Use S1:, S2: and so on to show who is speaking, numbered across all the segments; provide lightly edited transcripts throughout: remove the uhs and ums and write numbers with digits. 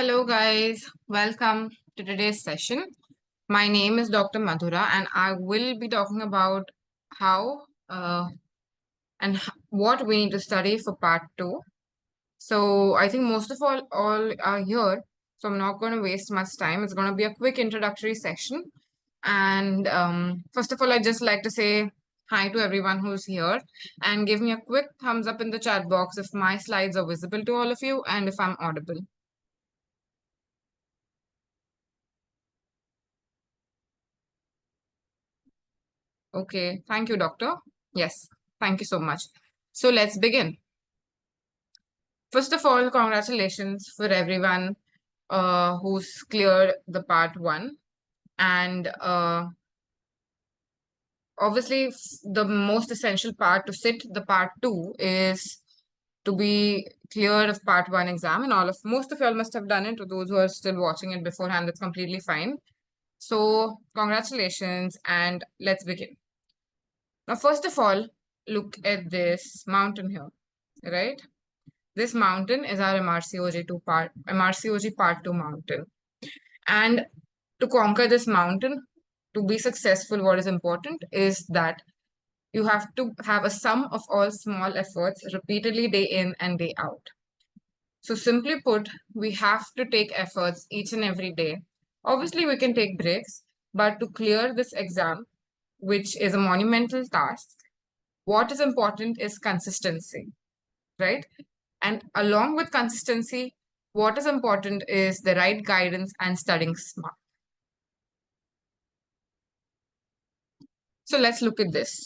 S1: Hello, guys. Welcome to today's session. My name is Dr. Madhura, and I will be talking about how what we need to study for part two. So, I think most of all are here, so I'm not going to waste much time. It's going to be a quick introductory session. And first of all, I'd just like to say hi to everyone who's here and give me a quick thumbs up in the chat box if my slides are visible to all of you and if I'm audible. Okay, thank you, doctor. Yes, thank you so much. So let's begin. First of all, congratulations for everyone who's cleared the part one. And obviously, the most essential part to sit the part two is to be cleared of part one exam. And most of y'all must have done it. To those who are still watching it beforehand, that's completely fine. So, congratulations, and let's begin. Now, first of all, look at this mountain here, right? This mountain is our MRCOG part 2 mountain. And to conquer this mountain, to be successful, what is important is that you have to have a sum of all small efforts repeatedly day in and day out. So simply put, we have to take efforts each and every day. Obviously, we can take breaks, but to clear this exam, which is a monumental task, what is important is consistency, right? And along with consistency, what is important is the right guidance and studying smart. So let's look at this.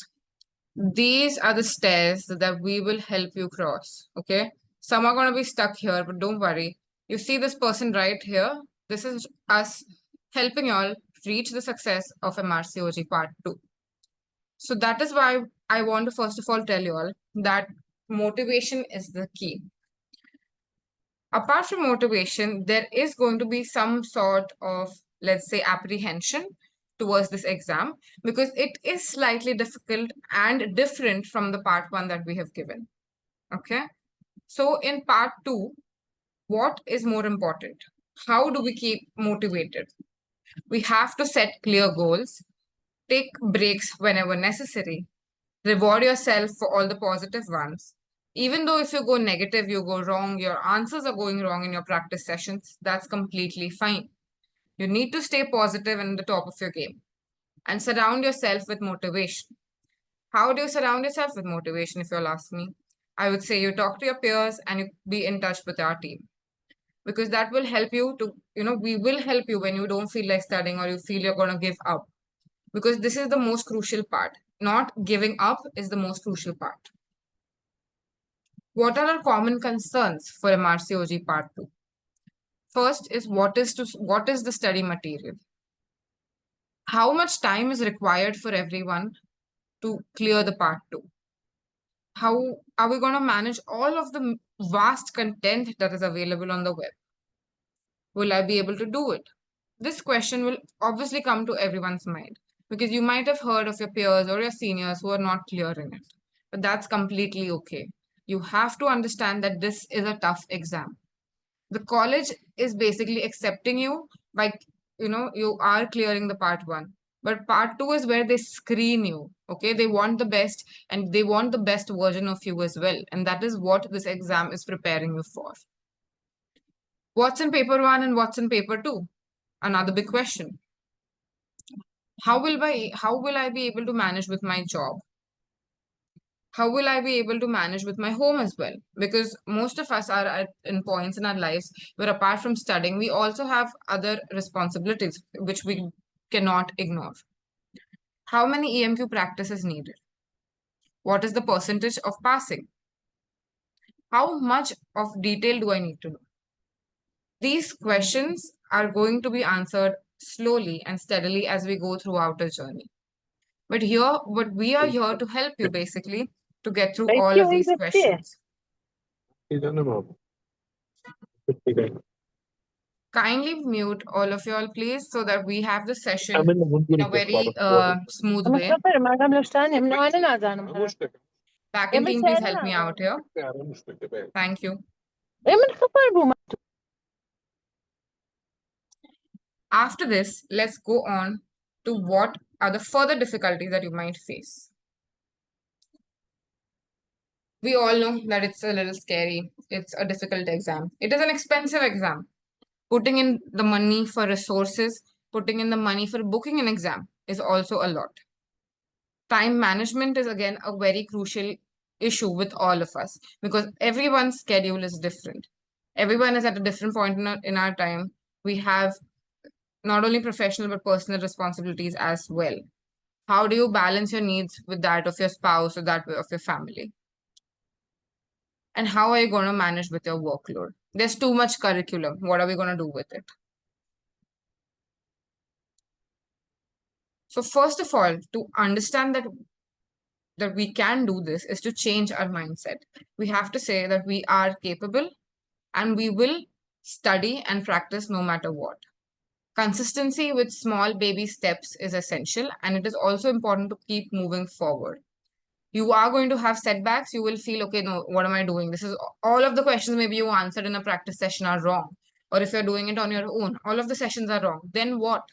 S1: These are the stairs that we will help you cross, okay? Some are going to be stuck here, but don't worry. You see this person right here? This is us helping y'all reach the success of MRCOG Part 2. So that is why I want to first of all tell you all that motivation is the key. Apart from motivation, there is going to be some sort of, let's say, apprehension towards this exam because it is slightly difficult and different from the part one that we have given. Okay. So in part two, what is more important? How do we keep motivated? We have to set clear goals, take breaks whenever necessary, reward yourself for all the positive ones. Even though if you go negative, you go wrong, your answers are going wrong in your practice sessions, that's completely fine. You need to stay positive and at the top of your game and surround yourself with motivation. How do you surround yourself with motivation, if you'll ask me? I would say you talk to your peers and you be in touch with our team because that will help you to, we will help you when you don't feel like studying or you feel you're going to give up because this is the most crucial part. Not giving up is the most crucial part. What are our common concerns for MRCOG Part 2? First is what is the study material? How much time is required for everyone to clear the Part 2? How are we going to manage all of the vast content that is available on the web? Will I be able to do it? This question will obviously come to everyone's mind because you might have heard of your peers or your seniors who are not clear in it. But that's completely okay. You have to understand that this is a tough exam. The college is basically accepting you by, you are clearing the part one. But part two is where they screen you. Okay. They want the best and they want the best version of you as well. And that is what this exam is preparing you for. What's in paper one and what's in paper two? Another big question. How will I be able to manage with my job? How will I be able to manage with my home as well? Because most of us are in points in our lives where apart from studying, we also have other responsibilities which we cannot ignore. How many EMQ practices needed? What is the percentage of passing? How much of detail do I need to know? These questions are going to be answered slowly and steadily as we go throughout the journey. But we are here to help you basically to get through all of these questions. Kindly mute all of y'all, please, so that we have the session in a very smooth way. Backend team, please help me out here. Thank you. After this, let's go on to what are the further difficulties that you might face. We all know that it's a little scary. It's a difficult exam. It is an expensive exam. Putting in the money for resources, putting in the money for booking an exam is also a lot. Time management is again a very crucial issue with all of us because everyone's schedule is different. Everyone is at a different point in our time. We have not only professional but personal responsibilities as well. How do you balance your needs with that of your spouse or that of your family? And how are you going to manage with your workload? There's too much curriculum. What are we going to do with it? So first of all, to understand that we can do this is to change our mindset. We have to say that we are capable and we will study and practice no matter what. Consistency with small baby steps is essential, and it is also important to keep moving forward. You are going to have setbacks. You will feel, okay, no, what am I doing? This is all of the questions maybe you answered in a practice session are wrong. Or if you're doing it on your own, all of the sessions are wrong. Then what?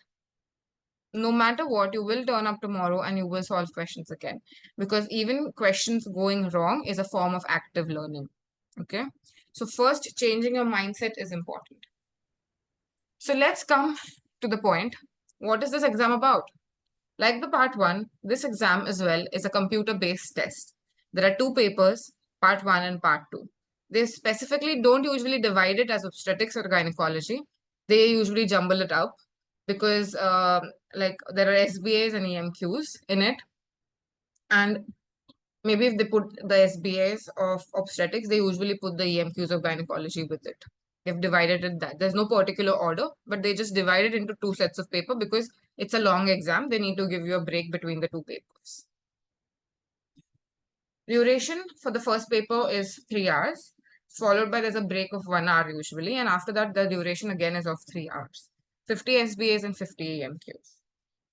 S1: No matter what, you will turn up tomorrow and you will solve questions again. Because even questions going wrong is a form of active learning. Okay. So, first, changing your mindset is important. So, let's come to the point. What is this exam about? Like the part one, this exam as well is a computer based test. There are two papers, part one and part two. They specifically don't usually divide it as obstetrics or gynecology. They usually jumble it up because like there are SBAs and EMQs in it. And maybe if they put the SBAs of obstetrics, they usually put the EMQs of gynecology with it. They've divided it that. There's no particular order, but they just divide it into two sets of paper because it's a long exam. They need to give you a break between the two papers. Duration for the first paper is 3 hours, followed by there's a break of 1 hour usually, and after that the duration again is of 3 hours. 50 SBAs and 50 EMQs.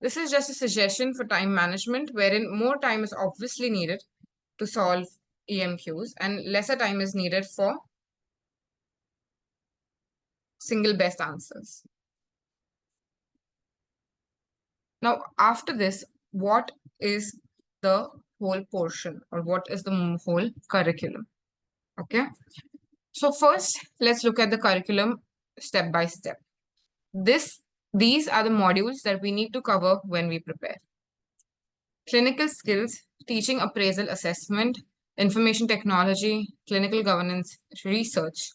S1: This is just a suggestion for time management wherein more time is obviously needed to solve EMQs and lesser time is needed for single best answers. Now, after this, what is the whole portion or what is the whole curriculum? Okay. So first, let's look at the curriculum step by step. These are the modules that we need to cover when we prepare. Clinical skills, teaching appraisal assessment, information technology, clinical governance, research,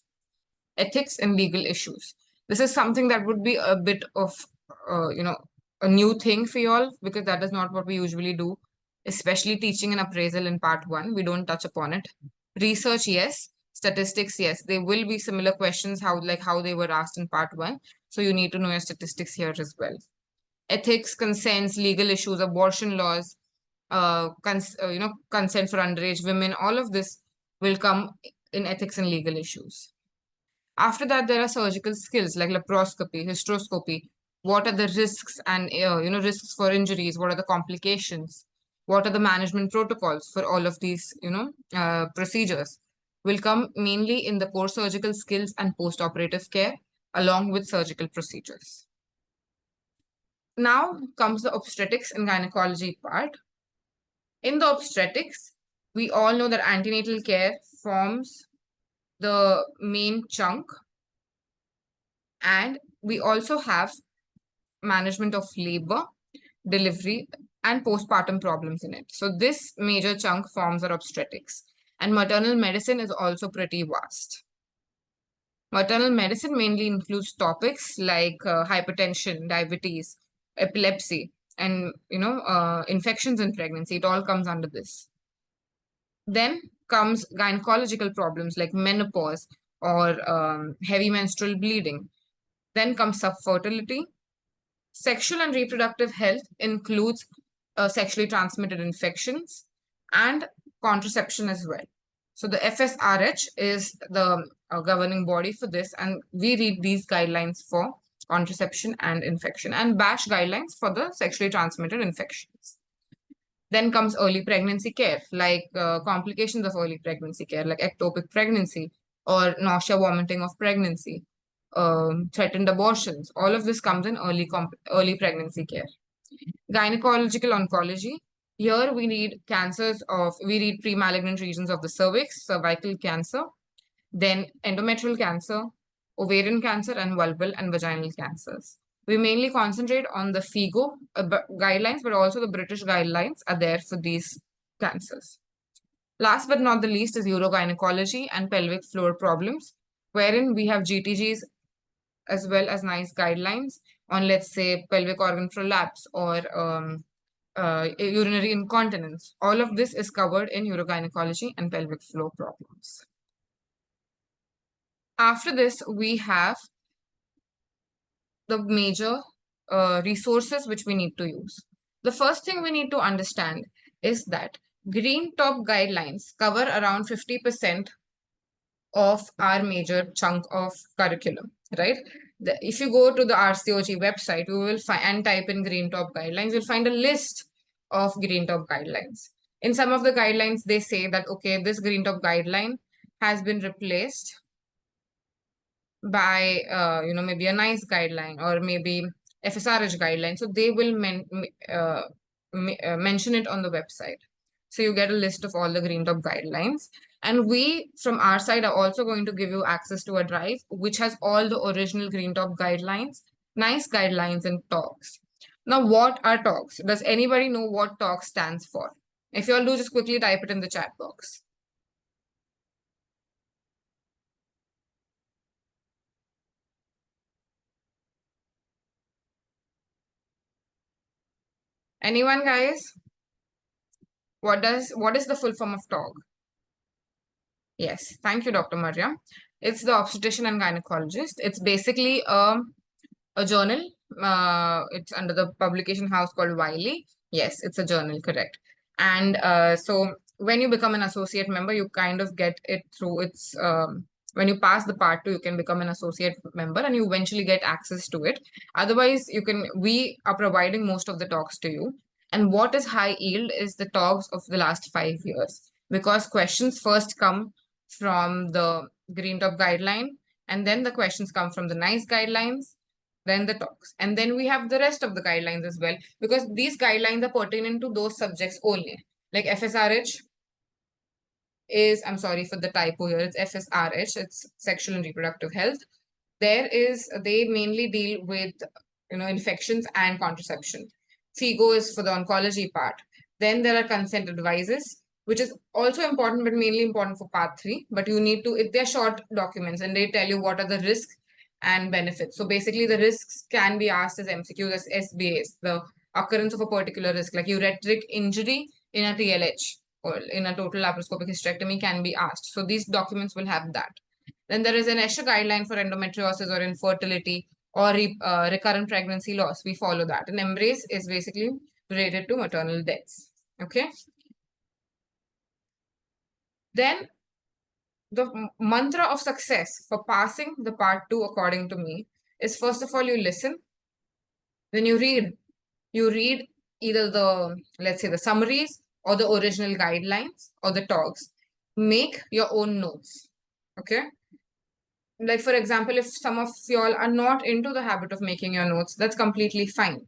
S1: ethics and legal issues. This is something that would be a bit of, a new thing for you all because that is not what we usually do, especially teaching and appraisal in part one. We don't touch upon it. Research, yes. Statistics, yes. There will be similar questions how they were asked in part one. So you need to know your statistics here as well. Ethics, consents, legal issues, abortion laws, consent for underage women. All of this will come in ethics and legal issues. After that, there are surgical skills like laparoscopy, hysteroscopy. What are the risks and risks for injuries? What are the complications? What are the management protocols for all of these procedures? Will come mainly in the core surgical skills and post-operative care along with surgical procedures. Now comes the obstetrics and gynecology part. In the obstetrics, we all know that antenatal care forms the main chunk, and we also have management of labor, delivery, and postpartum problems in it. So this major chunk forms our obstetrics. And maternal medicine is also pretty vast. Maternal medicine mainly includes topics like hypertension, diabetes, epilepsy, and infections in pregnancy. It all comes under this. Then comes gynecological problems like menopause or heavy menstrual bleeding. Then comes subfertility. Sexual and reproductive health includes sexually transmitted infections and contraception as well. So the FSRH is the governing body for this, and we read these guidelines for contraception and infection, and BASH guidelines for the sexually transmitted infections. Then comes early pregnancy care, like complications of early pregnancy care, like ectopic pregnancy or nausea, vomiting of pregnancy, threatened abortions. All of this comes in early pregnancy care. Gynecological oncology. Here we read pre-malignant regions of the cervix, cervical cancer, then endometrial cancer, ovarian cancer, and vulval and vaginal cancers. We mainly concentrate on the FIGO guidelines, but also the British guidelines are there for these cancers. Last but not the least is urogynecology and pelvic floor problems, wherein we have GTGs as well as nice guidelines on, let's say, pelvic organ prolapse or urinary incontinence. All of this is covered in urogynecology and pelvic floor problems. After this, we have the major resources which we need to use. The first thing we need to understand is that green top guidelines cover around 50% of our major chunk of curriculum, right? If you go to the RCOG website, you will find and type in green top guidelines, you'll find a list of green top guidelines. In some of the guidelines, they say that, okay, this green top guideline has been replaced by maybe a nice guideline or maybe FSRH guideline. So they will mention it on the website. So you get a list of all the green top guidelines. And we from our side are also going to give you access to a drive which has all the original green top guidelines, nice guidelines and talks. Now, what are talks? Does anybody know what talk stands for? If you all do, just quickly type it in the chat box. Anyone, guys? What is the full form of TOG? Yes, thank you, Dr. Maria. It's the obstetrician and gynecologist. It's basically a journal. It's under the publication house called Wiley. Yes, it's a journal, correct. And so when you become an associate member, you kind of get it through its when you pass the part 2, you can become an associate member and you eventually get access to it. Otherwise, we are providing most of the talks to you. And what is high yield is the talks of the last 5 years, because questions first come from the green top guideline, and then the questions come from the nice guidelines, then the talks, and then we have the rest of the guidelines as well, because these guidelines are pertinent to those subjects only. Like FSRH is, I'm sorry for the typo here, it's FSRH, it's sexual and reproductive health. They mainly deal with infections and contraception. FIGO is for the oncology part. Then there are consent advices, which is also important, but mainly important for part 3. But you need to, they're short documents and they tell you what are the risks and benefits. So basically the risks can be asked as MCQs, as SBAs, the occurrence of a particular risk, like ureteric injury in a TLH or in a total laparoscopic hysterectomy can be asked. So these documents will have that. Then there is an ESHA guideline for endometriosis or infertility or recurrent pregnancy loss. We follow that. And EMBRACE is basically related to maternal deaths. Okay. Then the mantra of success for passing the part 2, according to me, is first of all, you listen. Then you read. You read either the, let's say, the summaries or the original guidelines or the talks. Make your own notes. Okay. Like, for example, if some of y'all are not into the habit of making your notes, that's completely fine.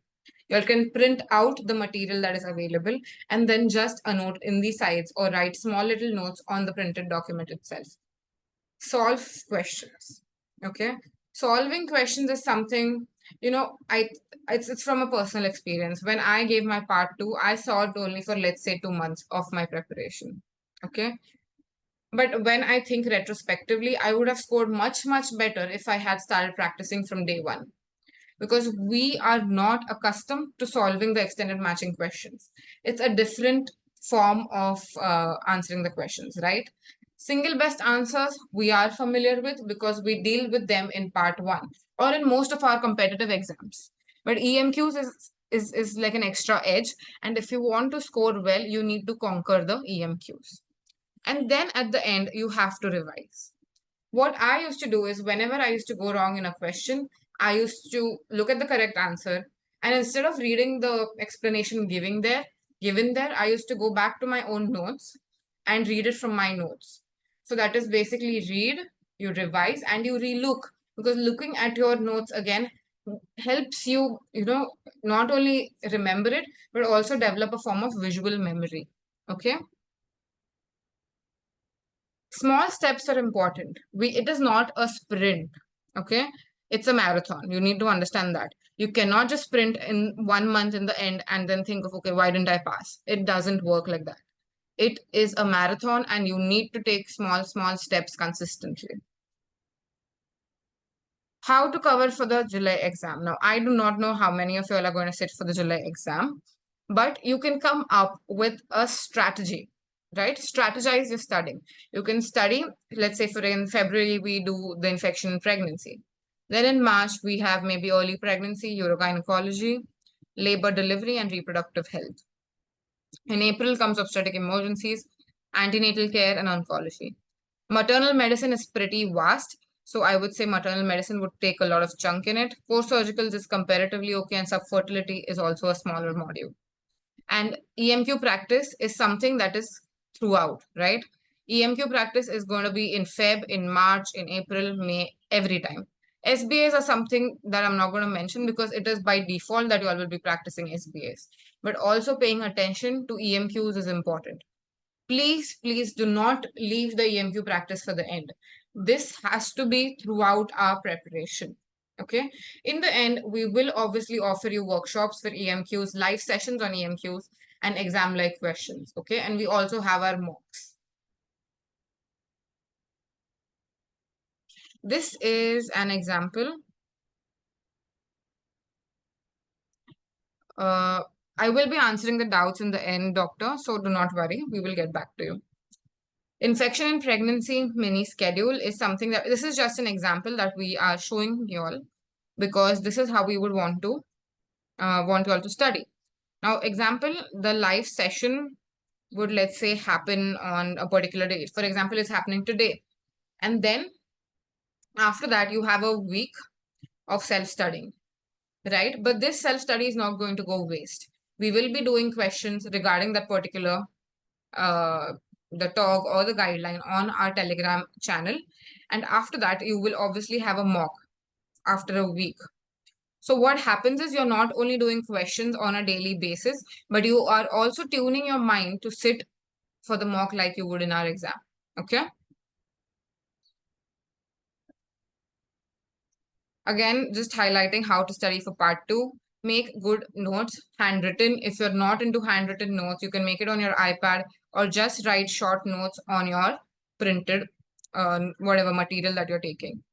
S1: You can print out the material that is available and then just a note in the sides or write small little notes on the printed document itself. Solve questions. Okay. Solving questions is something, it's from a personal experience. When I gave my part 2, I solved only for, let's say, 2 months of my preparation. Okay. But when I think retrospectively, I would have scored much, much better if I had started practicing from day 1. Because we are not accustomed to solving the extended matching questions. It's a different form of answering the questions, right? Single best answers we are familiar with because we deal with them in part 1 or in most of our competitive exams. But EMQs is like an extra edge. And if you want to score well, you need to conquer the EMQs. And then at the end, you have to revise. What I used to do is whenever I used to go wrong in a question, I used to look at the correct answer. And instead of reading the explanation given there, I used to go back to my own notes and read it from my notes. So that is basically read, you revise, and you relook because looking at your notes again helps you, not only remember it, but also develop a form of visual memory. Okay. Small steps are important. It is not a sprint. Okay. It's a marathon. You need to understand that. You cannot just sprint in 1 month in the end and then think of, okay, why didn't I pass? It doesn't work like that. It is a marathon and you need to take small steps consistently. How to cover for the July exam. Now, I do not know how many of you all are going to sit for the July exam, but you can come up with a strategy, right? Strategize your studying. You can study, let's say for in February, we do the infection and pregnancy. Then in March, we have maybe early pregnancy, urogynecology, labor delivery, and reproductive health. In April comes obstetric emergencies, antenatal care, and oncology. Maternal medicine is pretty vast. So I would say maternal medicine would take a lot of chunk in it. Post-surgicals is comparatively okay, and subfertility is also a smaller module. And EMQ practice is something that is throughout, right? EMQ practice is going to be in Feb, in March, in April, May, every time. SBAs are something that I'm not going to mention because it is by default that you all will be practicing SBAs. But also paying attention to EMQs is important. Please do not leave the EMQ practice for the end. This has to be throughout our preparation. Okay. In the end, we will obviously offer you workshops for EMQs, live sessions on EMQs, and exam-like questions. Okay. And we also have our mocks. This is an example. I will be answering the doubts in the end, doctor. So do not worry. We will get back to you. Infection and pregnancy mini schedule is something that this is just an example that we are showing you all because this is how we would want you all to study. Now, example, the live session would, let's say, happen on a particular date. For example, it's happening today. And then after that, you have a week of self-studying, right? But this self-study is not going to go waste. We will be doing questions regarding that particular uh, the talk or the guideline on our Telegram channel. And after that, you will obviously have a mock after a week. So what happens is you're not only doing questions on a daily basis, but you are also tuning your mind to sit for the mock like you would in our exam. Okay. Again, just highlighting how to study for part 2. Make good notes, handwritten. If you're not into handwritten notes, you can make it on your iPad or just write short notes on your printed whatever material that you're taking.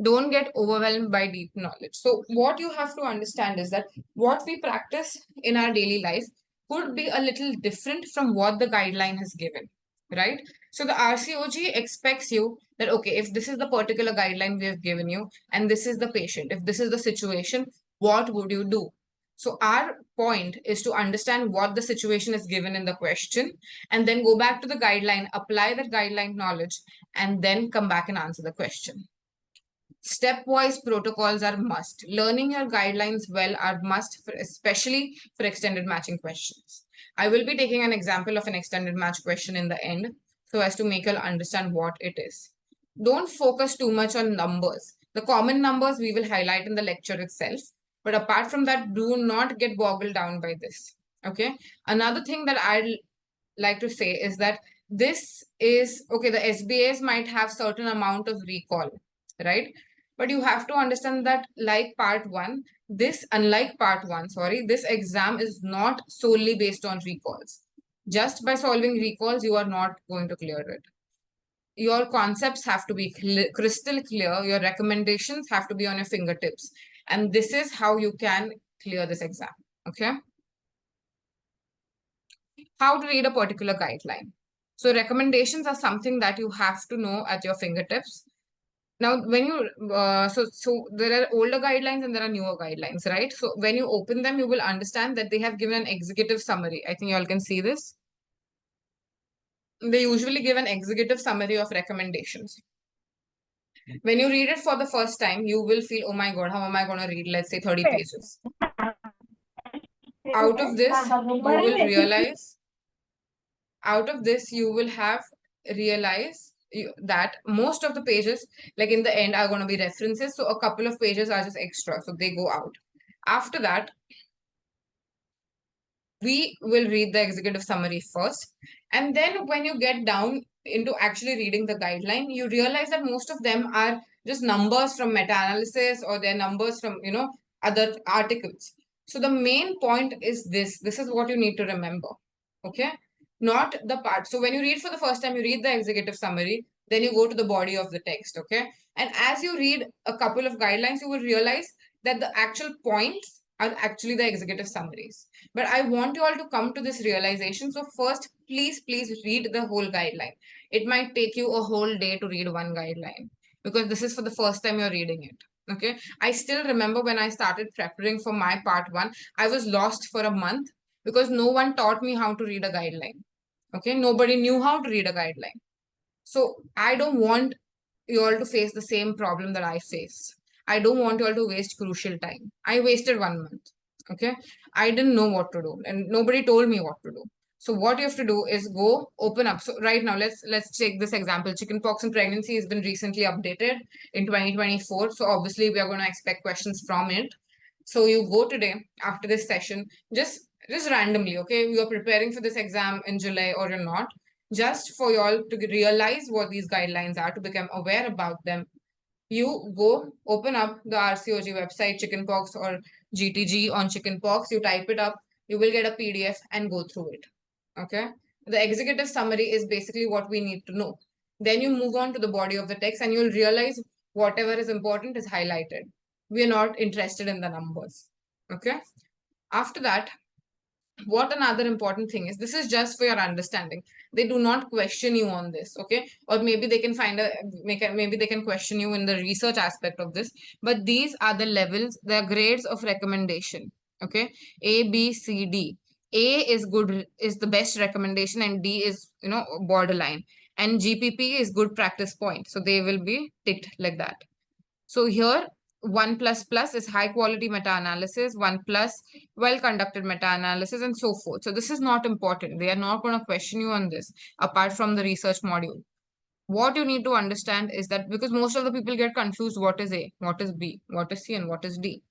S1: Don't get overwhelmed by deep knowledge. So what you have to understand is that what we practice in our daily life could be a little different from what the guideline has given, right? So the RCOG expects you that, okay, if this is the particular guideline we have given you, and this is the patient, if this is the situation, what would you do? So our point is to understand what the situation is given in the question and then go back to the guideline, apply that guideline knowledge, and then come back and answer the question. Stepwise protocols are must. Learning your guidelines well are must, especially for extended matching questions. I will be taking an example of an extended match question in the end so as to make you understand what it is. Don't focus too much on numbers. The common numbers we will highlight in the lecture itself. But apart from that, do not get boggled down by this. Okay. Another thing that I'd like to say is that this is okay. The SBAs might have certain amount of recall, right? But you have to understand that like part 1, unlike part 1, sorry, this exam is not solely based on recalls. Just by solving recalls, you are not going to clear it. Your concepts have to be crystal clear. Your recommendations have to be on your fingertips. And this is how you can clear this exam. Okay. How to read a particular guideline. So recommendations are something that you have to know at your fingertips. Now, when you so there are older guidelines and there are newer guidelines, right? So when you open them, you will understand that they have given an executive summary. I think you all can see this. They usually give an executive summary of recommendations. When you read it for the first time, you will feel, oh my God, how am I going to read, let's say 30 pages? Out of this, you will realize, out of this, you will have realize that most of the pages, like in the end, are going to be references. So a couple of pages are just extra. So they go out. After that, we will read the executive summary first. And then when you get down into actually reading the guideline, you realize that most of them are just numbers from meta-analysis, or they're numbers from, other articles. So the main point is this is what you need to remember. Okay. Not the part. So when you read for the first time, you read the executive summary, then you go to the body of the text. Okay. And as you read a couple of guidelines, you will realize that the actual points are actually the executive summaries. But I want you all to come to this realization. So first, please read the whole guideline. It might take you a whole day to read one guideline, because this is for the first time you're reading it. Okay. I still remember when I started preparing for my part one, I was lost for a month because no one taught me how to read a guideline. Okay. Nobody knew how to read a guideline. So I don't want you all to face the same problem that I faced. I don't want you all to waste crucial time. I wasted 1 month. Okay. I didn't know what to do, and nobody told me what to do. So what you have to do is go open up. So right now, let's take this example. Chickenpox and pregnancy has been recently updated in 2024. So obviously we are going to expect questions from it. So you go today after this session, just randomly, okay? You're preparing for this exam in July or you're not, just for you all to realize what these guidelines are, to become aware about them. You go open up the RCOG website, chickenpox or GTG on chickenpox, you type it up, you will get a PDF and go through it. Okay. The executive summary is basically what we need to know. Then you move on to the body of the text and you'll realize whatever is important is highlighted. We are not interested in the numbers. Okay. After that, what another important thing is, this is just for your understanding. They do not question you on this. Okay. Or maybe they can maybe they can question you in the research aspect of this, but these are the levels, the grades of recommendation. Okay. A, B, C, D. A is good, is the best recommendation, and D is, borderline, and GPP is good practice point. So they will be ticked like that. So here 1 plus plus is high quality meta-analysis, 1 plus well conducted meta-analysis, and so forth. So this is not important. They are not going to question you on this apart from the research module. What you need to understand is that, because most of the people get confused, what is A, what is B, what is C, and what is D.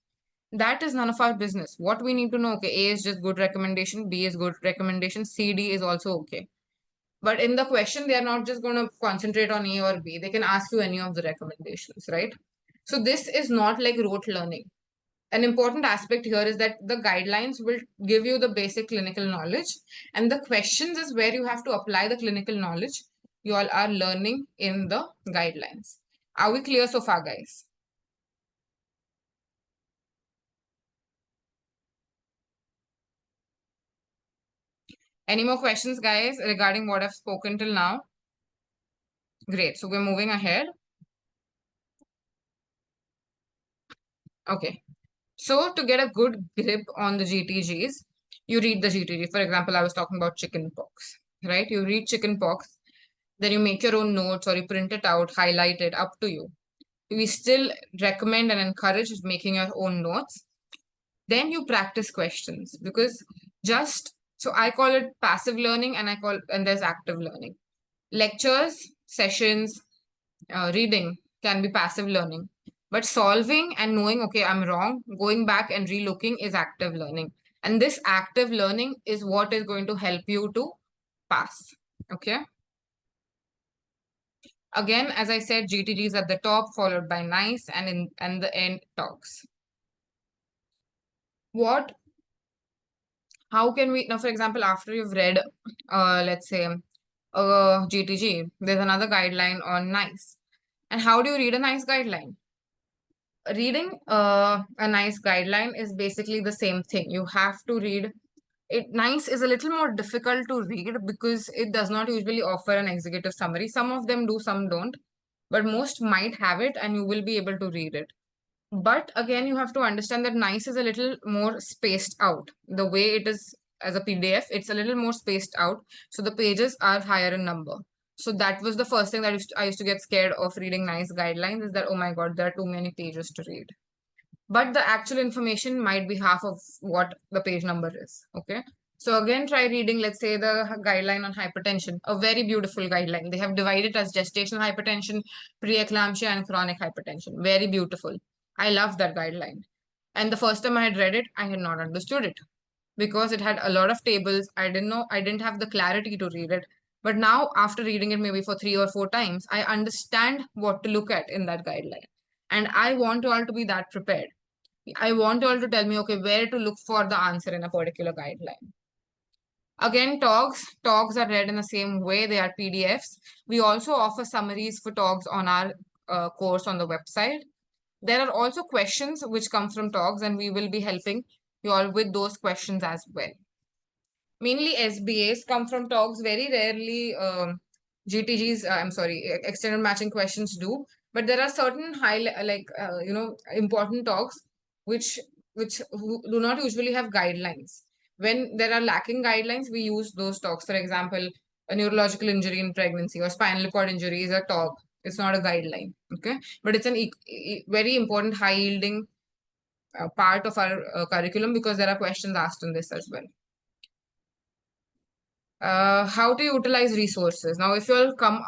S1: That is none of our business. What we need to know, okay, A is just good recommendation, B is good recommendation, C, D is also okay. But in the question, they are not just going to concentrate on A or B. They can ask you any of the recommendations, right? So this is not like rote learning. An important aspect here is that the guidelines will give you the basic clinical knowledge, and the questions is where you have to apply the clinical knowledge you all are learning in the guidelines. Are we clear so far, guys? Any more questions, guys, regarding what I've spoken till now? Great. So we're moving ahead. Okay. So to get a good grip on the GTGs, you read the GTG. For example, I was talking about chickenpox, right? You read chickenpox, then you make your own notes or you print it out, highlight it, up to you. We still recommend and encourage making your own notes. Then you practice questions, because so I call it passive learning, and there's active learning. Lectures, sessions, reading can be passive learning, but solving and knowing, okay, I'm wrong, going back and relooking is active learning. And this active learning is what is going to help you to pass. Okay. Again, as I said, GTGs at the top, followed by NICE, and the end talks. How can we, now, for example, after you've read, let's say, GTG, there's another guideline on NICE. And how do you read a NICE guideline? Reading a NICE guideline is basically the same thing. You have to read it. NICE is a little more difficult to read because it does not usually offer an executive summary. Some of them do, some don't, but most might have it, and you will be able to read it. But again, you have to understand that NICE is a little more spaced out. The way it is as a PDF, it's a little more spaced out. So the pages are higher in number. So that was the first thing that I used to get scared of reading NICE guidelines, is that, oh my God, there are too many pages to read. But the actual information might be half of what the page number is. Okay. So again, try reading, let's say, the guideline on hypertension, a very beautiful guideline. They have divided as gestational hypertension, preeclampsia, and chronic hypertension. Very beautiful. I love that guideline. And the first time I had read it, I had not understood it because it had a lot of tables. I didn't know, I didn't have the clarity to read it. But now, after reading it maybe for 3 or 4 times, I understand what to look at in that guideline. And I want you all to be that prepared. I want you all to tell me, okay, where to look for the answer in a particular guideline. Again, talks are read in the same way. They are PDFs. We also offer summaries for talks on our course on the website. There are also questions which come from talks, and we will be helping you all with those questions as well. Mainly SBAs come from talks. Very rarely GTGs, I'm sorry, extended matching questions do. But there are certain important talks which do not usually have guidelines. When there are lacking guidelines, we use those talks. For example, a neurological injury in pregnancy or spinal cord injury is a talk. It's not a guideline. Okay, but it's an very important, high yielding part of our curriculum because there are questions asked in this as well. How to utilize resources. Now, if you'll come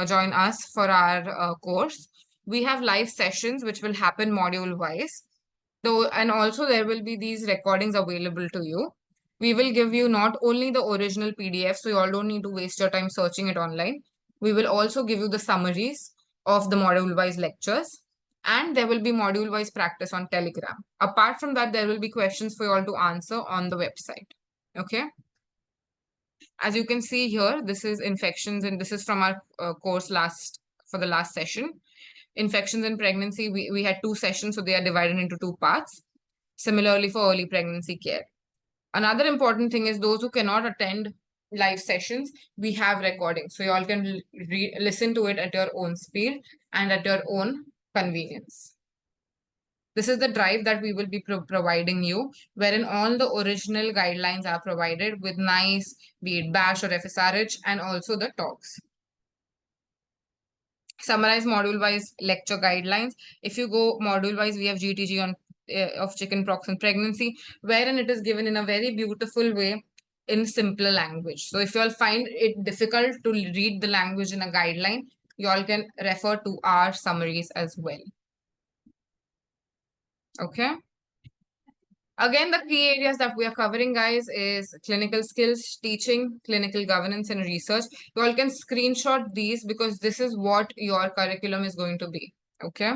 S1: join us for our course, we have live sessions which will happen module wise. Though, and also there will be these recordings available to you. We will give you not only the original PDF, so you all don't need to waste your time searching it online. We will also give you the summaries of the module wise lectures, and there will be module wise practice on Telegram. Apart from that, there will be questions for you all to answer on the website. Okay. As you can see here, this is infections, and this is from our course for the last session. Infections in pregnancy, we had 2 sessions, so they are divided into 2 parts. Similarly for early pregnancy care. Another important thing is those who cannot attend live sessions, we have recordings. So you all can listen to it at your own speed and at your own convenience. This is the drive that we will be providing you, wherein all the original guidelines are provided with nice, be it BASH or FSRH, and also the talks. Summarize module-wise lecture guidelines. If you go module-wise, we have GTG on of chickenpox and pregnancy, wherein it is given in a very beautiful way in simpler language. So if you all find it difficult to read the language in a guideline, you all can refer to our summaries as well. Okay. Again, the key areas that we are covering, guys, is clinical skills, teaching, clinical governance, and research. You all can screenshot these because this is what your curriculum is going to be. Okay.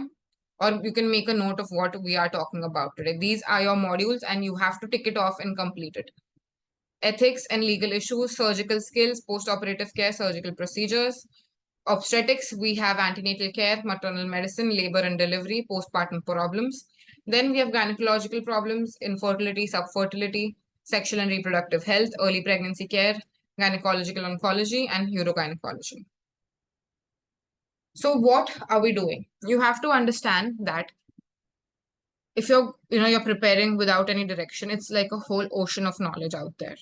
S1: Or you can make a note of what we are talking about today. These are your modules and you have to tick it off and complete it. Ethics and legal issues, surgical skills, post-operative care, surgical procedures. Obstetrics, we have antenatal care, maternal medicine, labor and delivery, postpartum problems. Then we have gynecological problems, infertility, subfertility, sexual and reproductive health, early pregnancy care, gynecological oncology, and urogynecology. So what are we doing? You have to understand that if you're preparing without any direction, it's like a whole ocean of knowledge out there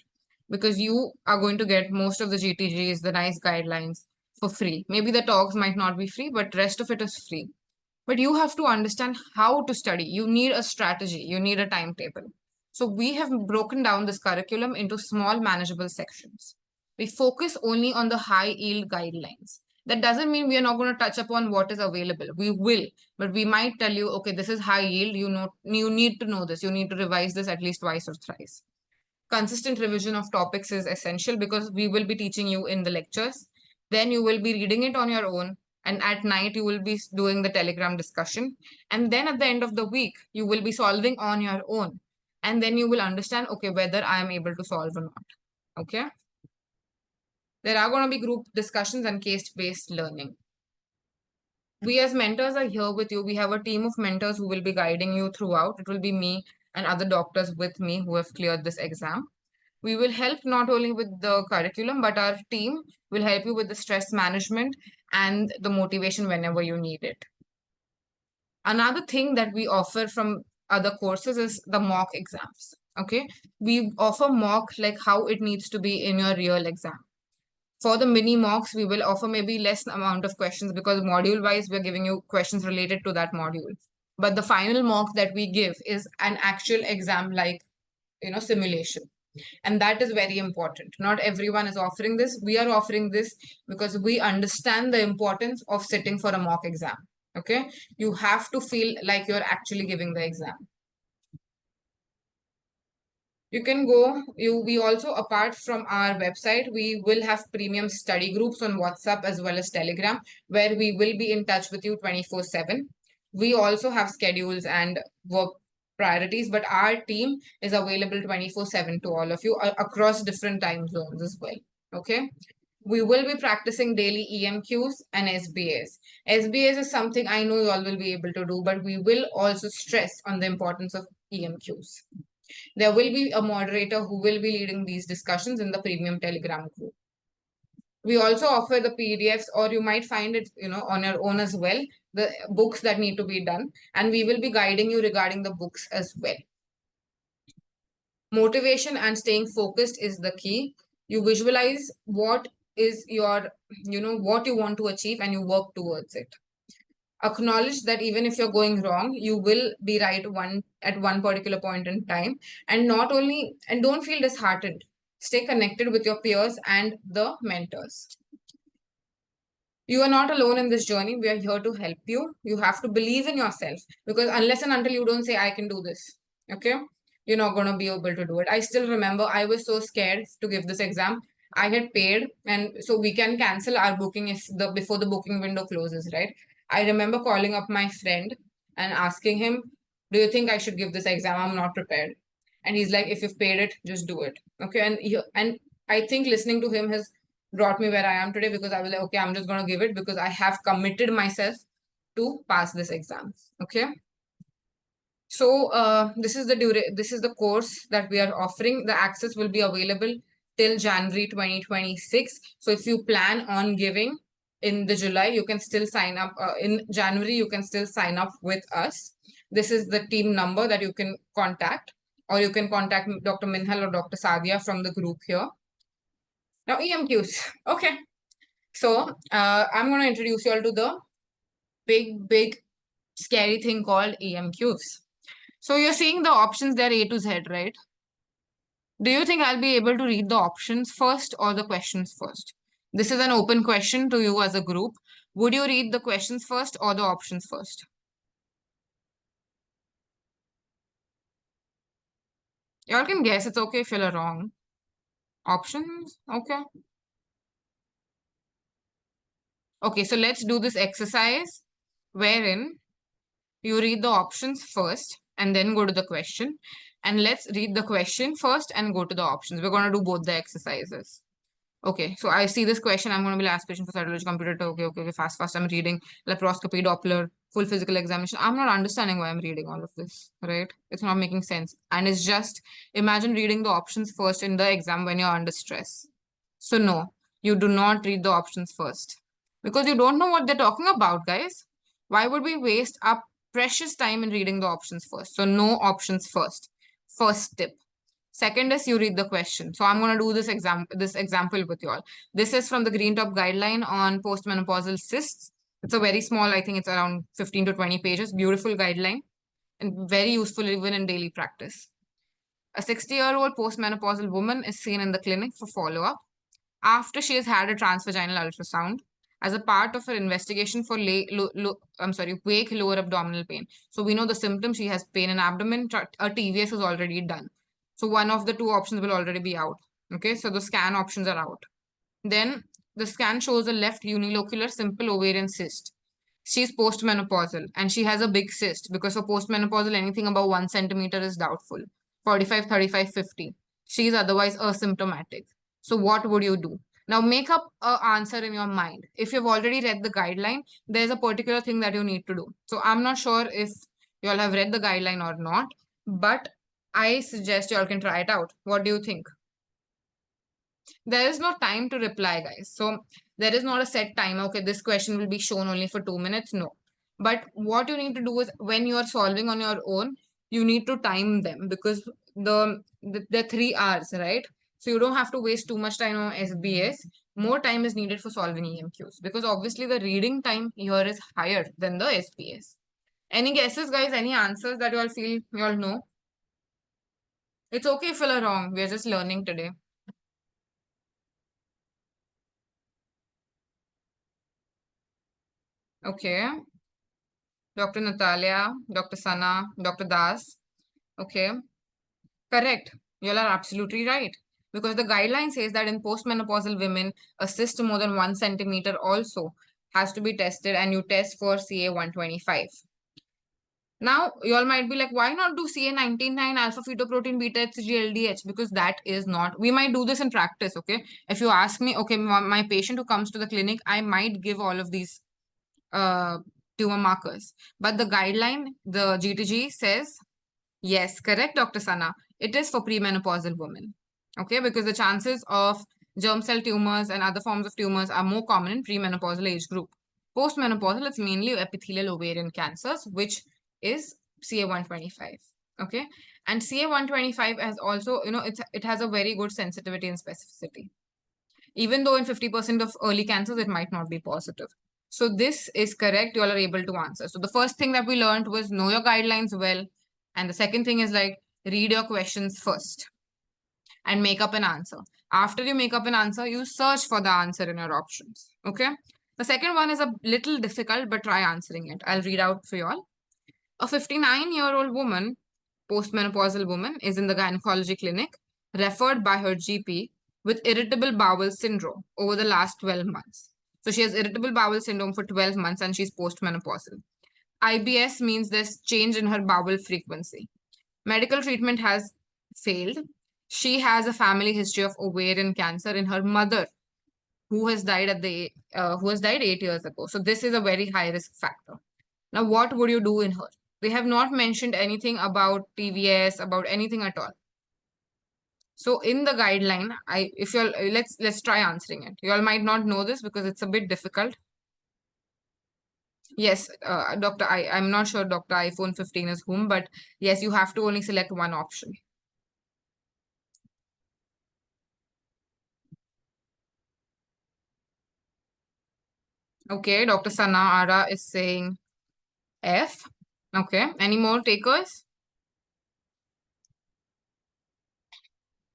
S1: because you are going to get most of the GTGs, the nice guidelines for free. Maybe the talks might not be free, but rest of it is free. But you have to understand how to study. You need a strategy. You need a timetable. So we have broken down this curriculum into small manageable sections. We focus only on the high yield guidelines. That doesn't mean we are not going to touch upon what is available. We will, but we might tell you, okay, this is high yield. You need to know this. You need to revise this at least twice or thrice. Consistent revision of topics is essential because we will be teaching you in the lectures. Then you will be reading it on your own. And at night, you will be doing the Telegram discussion. And then at the end of the week, you will be solving on your own. And then you will understand, okay, whether I am able to solve or not. Okay. There are going to be group discussions and case-based learning. We as mentors are here with you. We have a team of mentors who will be guiding you throughout. It will be me and other doctors with me who have cleared this exam. We will help not only with the curriculum, but our team will help you with the stress management and the motivation whenever you need it. Another thing that we offer from other courses is the mock exams. Okay. We offer mock like how it needs to be in your real exam. For the mini mocks, we will offer maybe less amount of questions because module wise, we're giving you questions related to that module. But the final mock that we give is an actual exam like, simulation. And that is very important. Not everyone is offering this. We are offering this because we understand the importance of sitting for a mock exam. Okay. You have to feel like you're actually giving the exam. You can go, we also, apart from our website, we will have premium study groups on WhatsApp as well as Telegram, where we will be in touch with you 24/7. We also have schedules and work priorities, but our team is available 24/7 to all of you across different time zones as well. Okay. We will be practicing daily EMQs and SBAs. SBAs is something I know you all will be able to do, but we will also stress on the importance of EMQs. There will be a moderator who will be leading these discussions in the premium Telegram group. We also offer the PDFs, or you might find it, on your own as well, the books that need to be done, and we will be guiding you regarding the books as well. Motivation and staying focused is the key. You visualize what is your, what you want to achieve, and you work towards it. Acknowledge that even if you're going wrong, you will be right at one particular point in time. And not only, and don't feel disheartened. Stay connected with your peers and the mentors. You are not alone in this journey. We are here to help you. You have to believe in yourself, because unless and until you don't say, I can do this, okay, you're not going to be able to do it. I still remember I was so scared to give this exam. I had paid, and so we can cancel our booking if before the booking window closes, right? I remember calling up my friend and asking him, do you think I should give this exam? I'm not prepared. And he's like, if you've paid it, just do it. Okay. And I think listening to him has brought me where I am today, because I was like, okay, I'm just going to give it because I have committed myself to pass this exam. Okay. So this is the course that we are offering. The access will be available till January 2026. So if you plan on giving in the July, you can still sign up. In January, you can still sign up with us. This is the team number that you can contact, or you can contact Dr. Minhal or Dr. Sadia from the group here. Now, EMQs. Okay. So I'm going to introduce you all to the big, scary thing called EMQs. So you're seeing the options there, A to Z, right? Do you think I'll be able to read the options first or the questions first? This is an open question to you as a group. Would you read the questions first or the options first? Y'all can guess. It's okay if you're wrong. Options? Okay. Okay, so let's do this exercise wherein you read the options first and then go to the question. And let's read the question first and go to the options. We're going to do both the exercises. Okay, so I see this question. I'm going to be last question for cytology computer. Okay, fast. I'm reading laparoscopy, Doppler, full physical examination. I'm not understanding why I'm reading all of this, right? It's not making sense. And it's just, imagine reading the options first in the exam when you're under stress. So no, you do not read the options first, because you don't know what they're talking about, guys. Why would we waste our precious time in reading the options first? So no options first. First tip. Second is you read the question. So I'm going to do this example with you all. This is from the Green Top guideline on postmenopausal cysts. It's a very small, I think it's around 15 to 20 pages. Beautiful guideline and very useful even in daily practice. A 60-year-old postmenopausal woman is seen in the clinic for follow-up after she has had a transvaginal ultrasound as a part of her investigation for wake lower abdominal pain. So we know the symptoms. She has pain in abdomen. A TVS is already done. So one of the two options will already be out. Okay, so the scan options are out. Then the scan shows a left unilocular simple ovarian cyst. She's postmenopausal and she has a big cyst, because for postmenopausal, anything above 1 centimeter is doubtful. 45, 35, 50. She is otherwise asymptomatic. So what would you do? Now make up an answer in your mind. If you've already read the guideline, there's a particular thing that you need to do. So I'm not sure if you all have read the guideline or not, but I suggest you all can try it out. What do you think? There is no time to reply, guys. So there is not a set time. Okay, this question will be shown only for 2 minutes. No. But what you need to do is, when you are solving on your own, you need to time them, because the 3 hours, right? So you don't have to waste too much time on SBS. More time is needed for solving EMQs, because obviously the reading time here is higher than the SBS. Any guesses, guys? Any answers that you all feel you all know? It's okay if you're wrong. We're just learning today. Okay. Dr. Natalia, Dr. Sana, Dr. Das. Okay. Correct. You all are absolutely right. Because the guideline says that in postmenopausal women, a cyst more than 1 centimeter also has to be tested, and you test for CA 125. Now, you all might be like, why not do CA 199 alpha fetoprotein beta HCG LDH? Because that is not, we might do this in practice, okay? If you ask me, okay, my patient who comes to the clinic, I might give all of these uh, tumor markers. But the guideline, the GTG says, yes, correct, Dr. Sana. It is for premenopausal women. Okay, because the chances of germ cell tumors and other forms of tumors are more common in premenopausal age group. Postmenopausal, it's mainly epithelial ovarian cancers, which is CA125. Okay, and CA125 has also, it has a very good sensitivity and specificity. Even though in 50% of early cancers, it might not be positive. So this is correct. You all are able to answer. So the first thing that we learned was know your guidelines well. And the second thing is like read your questions first and make up an answer. After you make up an answer, you search for the answer in your options. Okay. The second one is a little difficult, but try answering it. I'll read out for you all. A 59-year-old woman, postmenopausal woman, is in the gynecology clinic, referred by her GP with irritable bowel syndrome over the last 12 months. So she has irritable bowel syndrome for 12 months and she's postmenopausal. IBS means there's change in her bowel frequency. Medical treatment has failed. She has a family history of ovarian cancer in her mother, who has died 8 years ago. So this is a very high risk factor. Now, what would you do in her? They have not mentioned anything about TVS, about anything at all. So in the guideline, I if you're let's try answering it. You all might not know this because it's a bit difficult. Yes, Doctor, I'm not sure Doctor iPhone 15 is whom, but yes, you have to only select one option. Okay, Dr. Sanara is saying F. Okay, any more takers?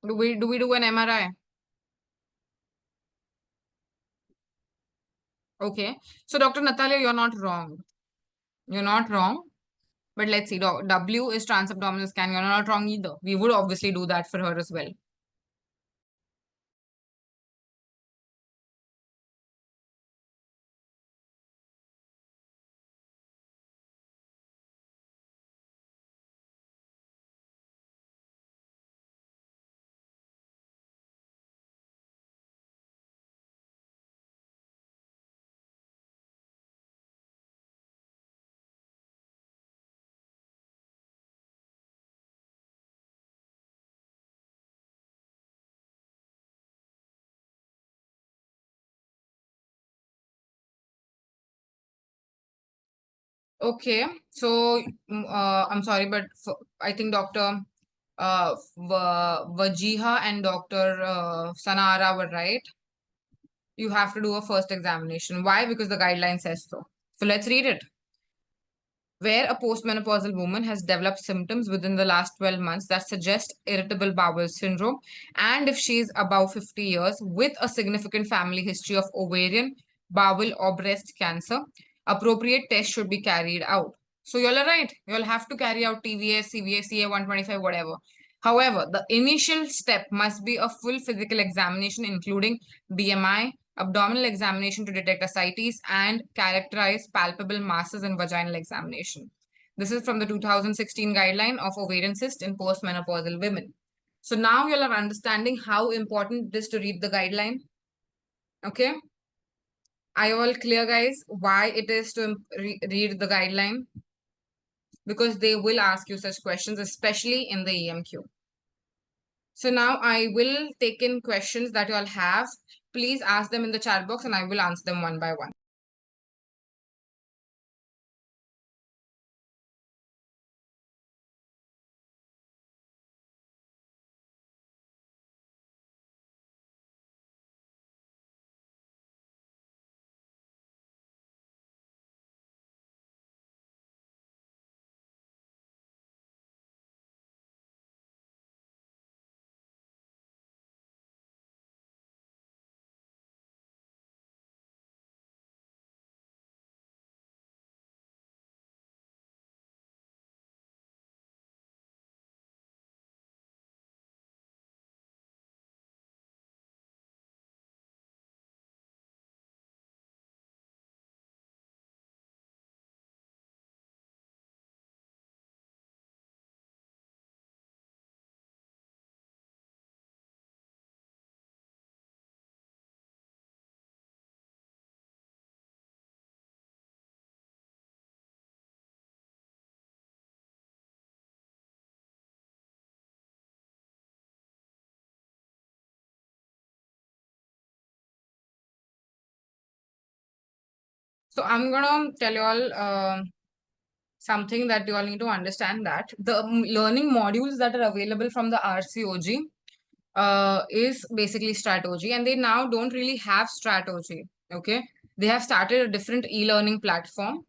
S1: Do we do an MRI? Okay, so Dr. Natalia, you're not wrong. You're not wrong. But let's see. W is transabdominal scan. You're not wrong either. We would obviously do that for her as well. Okay. So I'm sorry, but I think Dr. Vajiha and Dr. Sanara were right. You have to do a first examination. Why? Because the guideline says so. So let's read it. Where a postmenopausal woman has developed symptoms within the last 12 months that suggest irritable bowel syndrome, and if she is above 50 years with a significant family history of ovarian, bowel, or breast cancer, appropriate tests should be carried out. So, you're right. You'll have to carry out TVS, CVS, CA 125, whatever. However, the initial step must be a full physical examination, including BMI, abdominal examination to detect ascites, and characterize palpable masses in vaginal examination. This is from the 2016 guideline of ovarian cyst in postmenopausal women. So now you are understanding how important it is to read the guideline. Okay. Are you all clear, guys, why it is to read the guideline? Because they will ask you such questions, especially in the EMQ. So now I will take in questions that you all have. Please ask them in the chat box and I will answer them one by one. So I'm gonna tell you all something that you all need to understand, that the learning modules that are available from the RCOG is basically strategy, and they now don't really have strategy. Okay, they have started a different e-learning platform,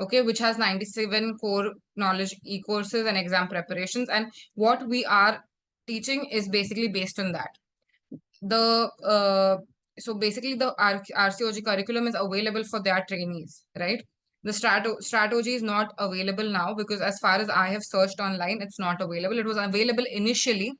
S1: okay, which has 97 core knowledge e-courses and exam preparations, and what we are teaching is basically based on that. The so basically the RCOG curriculum is available for their trainees, right? The strategy is not available now, because as far as I have searched online, it's not available. It was available initially,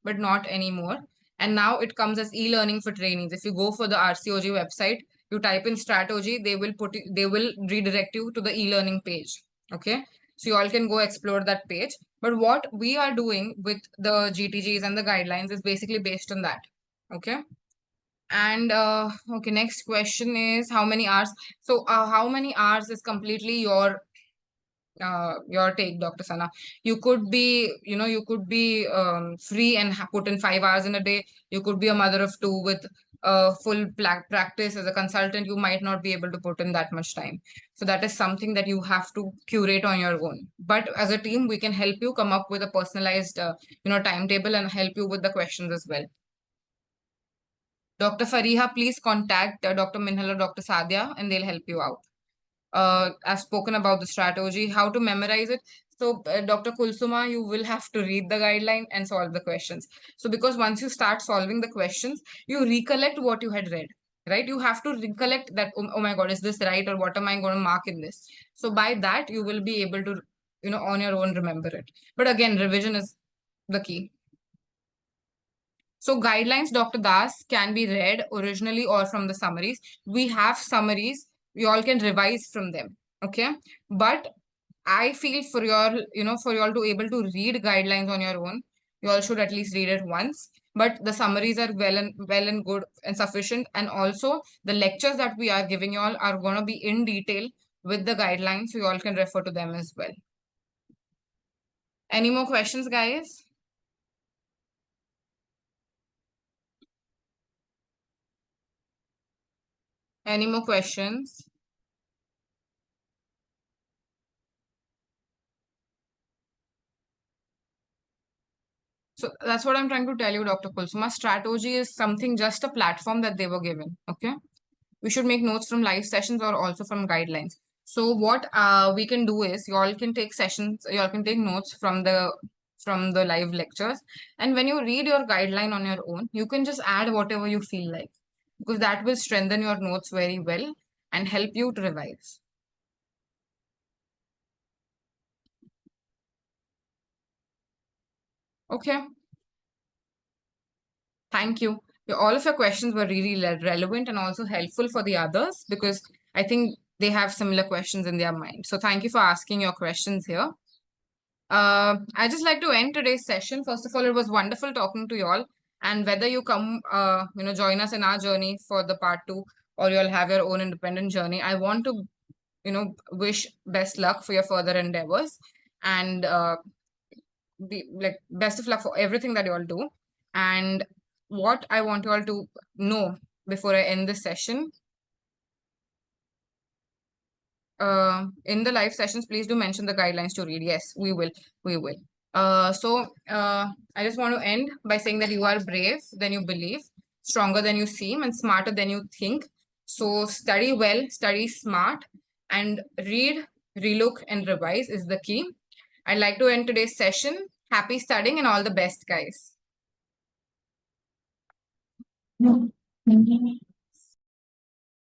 S1: but not anymore. And now it comes as e-learning for trainees. If you go for the RCOG website, you type in strategy, they will redirect you to the e-learning page. Okay. So you all can go explore that page. But what we are doing with the GTGs and the guidelines is basically based on that. Okay. And okay, next question is how many hours? So how many hours is completely your take, Dr. Sana. You could be, you could be free and put in 5 hours in a day. You could be a mother of two with full practice as a consultant. You might not be able to put in that much time. So that is something that you have to curate on your own. But as a team, we can help you come up with a personalized, timetable and help you with the questions as well. Dr. Fariha, please contact Dr. Minhal or Dr. Sadia and they'll help you out. I've spoken about the strategy, how to memorize it. So, Dr. Kulsuma, you will have to read the guideline and solve the questions. So, because once you start solving the questions, you recollect what you had read, right? You have to recollect that, oh my God, is this right? Or what am I going to mark in this? So, by that, you will be able to, on your own remember it. But again, revision is the key. So guidelines, Dr. Das, can be read originally or from the summaries. We have summaries. You all can revise from them. Okay. But I feel for your, for you all to able to read guidelines on your own, you all should at least read it once. But the summaries are well and good and sufficient. And also the lectures that we are giving you all are going to be in detail with the guidelines. So you all can refer to them as well. Any more questions, guys? Any more questions? So that's what I'm trying to tell you, Dr. Kulsuma. Strategy is something, just a platform that they were given. Okay. We should make notes from live sessions or also from guidelines. So what we can do is you all can take sessions, you all can take notes from the live lectures. And when you read your guideline on your own, you can just add whatever you feel like, because that will strengthen your notes very well and help you to revise. Okay. Thank you. All of your questions were really relevant and also helpful for the others, because I think they have similar questions in their mind. So thank you for asking your questions here. I just like to end today's session. First of all, it was wonderful talking to you all. And whether you come, join us in our journey for the part 2, or you'll have your own independent journey, I want to, wish best luck for your further endeavors, and be like best of luck for everything that you all do. And what I want you all to know before I end this session, in the live sessions, please do mention the guidelines to read. Yes, we will. We will. I just want to end by saying that you are brave than you believe, stronger than you seem, and smarter than you think. So study well, study smart, and read, relook, and revise is the key. I'd like to end today's session. Happy studying and all the best, guys.